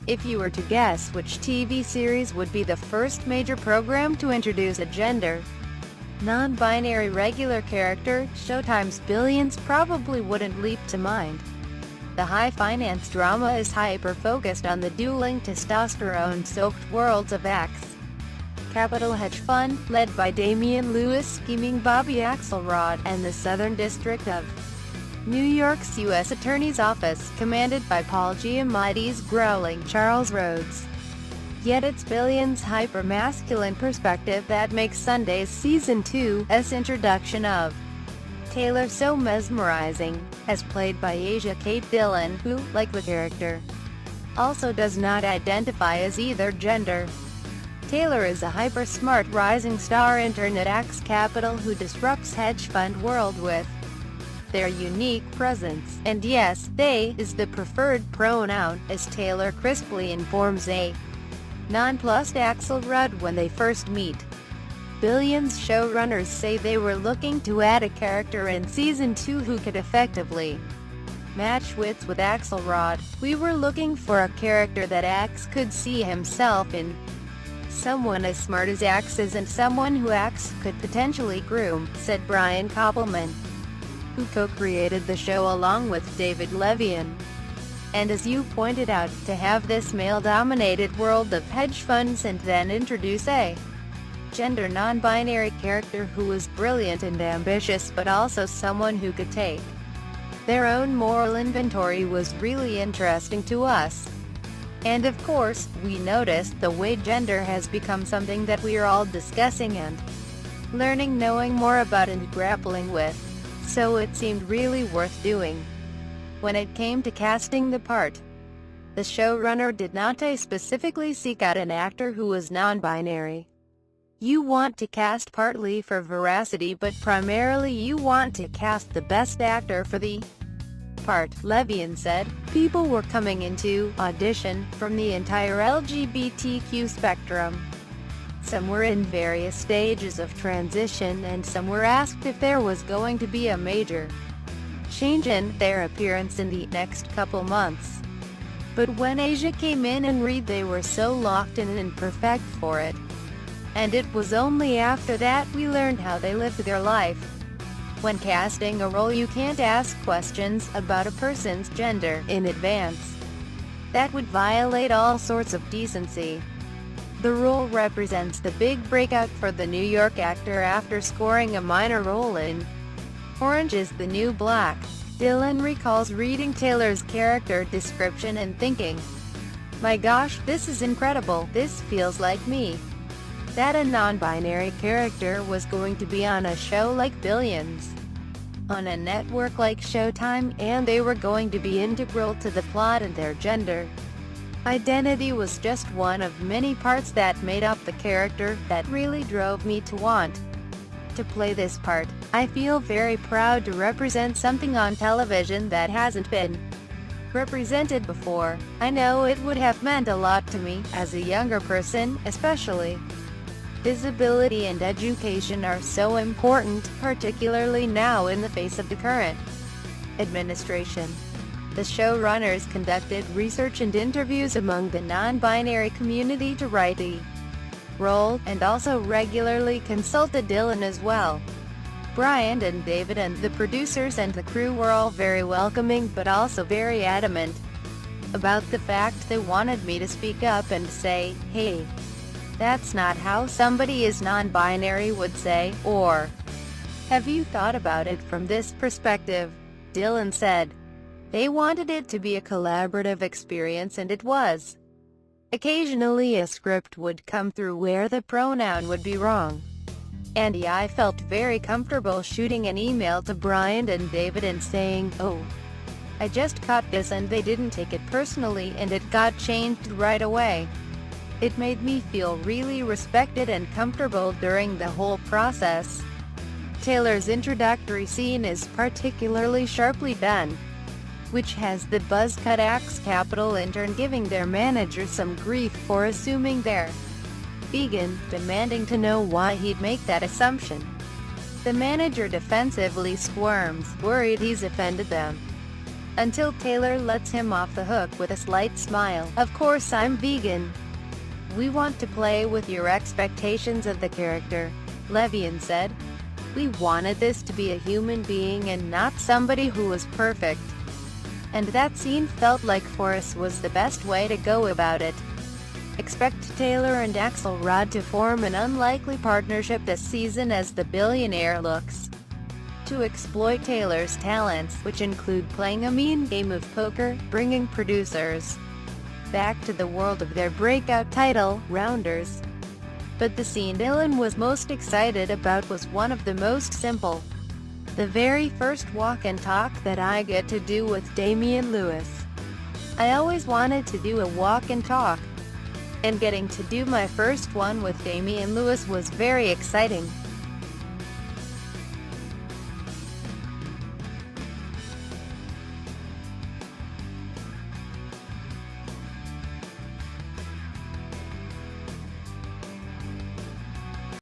If you were to guess which TV series would be the first major program to introduce a gender non-binary regular character, Showtime's Billions probably wouldn't leap to mind. The high-finance drama is hyper-focused on the dueling testosterone-soaked worlds of Axe Capital hedge fund, led by Damian Lewis scheming Bobby Axelrod, and the Southern District of New York's U.S. Attorney's Office, commanded by Paul Giamatti's growling Charles Rhodes. Yet it's Billions' hyper-masculine perspective that makes Sunday's Season 2's introduction of Taylor so mesmerizing, as played by Asia Kate Dillon, who, like the character, also does not identify as either gender. Taylor is a hyper-smart rising star intern at Axe Capital who disrupts hedge fund world with their unique presence, and yes, they is the preferred pronoun, as Taylor crisply informs a nonplussed Axelrod when they first meet. Billions showrunners say they were looking to add a character in Season 2 who could effectively match wits with Axelrod. We were looking for a character that Axe could see himself in. Someone as smart as Axe is and someone who Axe could potentially groom, said Brian Koppelman, who co-created the show along with David Levien. And as you pointed out, to have this male-dominated world of hedge funds and then introduce a gender non-binary character who was brilliant and ambitious but also someone who could take their own moral inventory was really interesting to us. And of course, we noticed the way gender has become something that we are all discussing and learning, knowing more about and grappling with. So it seemed really worth doing. When it came to casting the part, the showrunner did not specifically seek out an actor who was non-binary. You want to cast partly for veracity but primarily you want to cast the best actor for the part, Levien said. People were coming into audition from the entire LGBTQ spectrum. Some were in various stages of transition and some were asked if there was going to be a major change in their appearance in the next couple months. But when Asia came in and Reed, they were so locked in and perfect for it. And it was only after that we learned how they lived their life. When casting a role, you can't ask questions about a person's gender in advance. That would violate all sorts of decency. The role represents the big breakout for the New York actor after scoring a minor role in Orange is the New Black. Dillon recalls reading Taylor's character description and thinking, "My gosh, this is incredible, this feels like me." That a non-binary character was going to be on a show like Billions, on a network like Showtime, and they were going to be integral to the plot, and their gender identity was just one of many parts that made up the character that really drove me to want to play this part. I feel very proud to represent something on television that hasn't been represented before. I know it would have meant a lot to me, as a younger person, especially. Visibility and education are so important, particularly now in the face of the current administration. The showrunners conducted research and interviews among the non-binary community to write the role, and also regularly consulted Dillon as well. Brian and David and the producers and the crew were all very welcoming but also very adamant about the fact they wanted me to speak up and say, "Hey, that's not how somebody is non-binary would say," or "Have you thought about it from this perspective?" Dillon said. They wanted it to be a collaborative experience, and it was. Occasionally a script would come through where the pronoun would be wrong. And I felt very comfortable shooting an email to Brian and David and saying, "Oh, I just caught this," and they didn't take it personally and it got changed right away. It made me feel really respected and comfortable during the whole process. Taylor's introductory scene is particularly sharply done, which has the buzz-cut Axe Capital intern giving their manager some grief for assuming they're vegan, demanding to know why he'd make that assumption. The manager defensively squirms, worried he's offended them. until Taylor lets him off the hook with a slight smile. "Of course I'm vegan. We want to play with your expectations of the character," Levian said. "We wanted this to be a human being and not somebody who was perfect. And that scene felt like Forrest was the best way to go about it." Expect Taylor and Axelrod to form an unlikely partnership this season as the billionaire looks to exploit Taylor's talents, which include playing a mean game of poker, bringing producers back to the world of their breakout title, Rounders. But the scene Dylan was most excited about was one of the most simple. The very first walk and talk that I get to do with Damian Lewis. "I always wanted to do a walk and talk, and getting to do my first one with Damian Lewis was very exciting.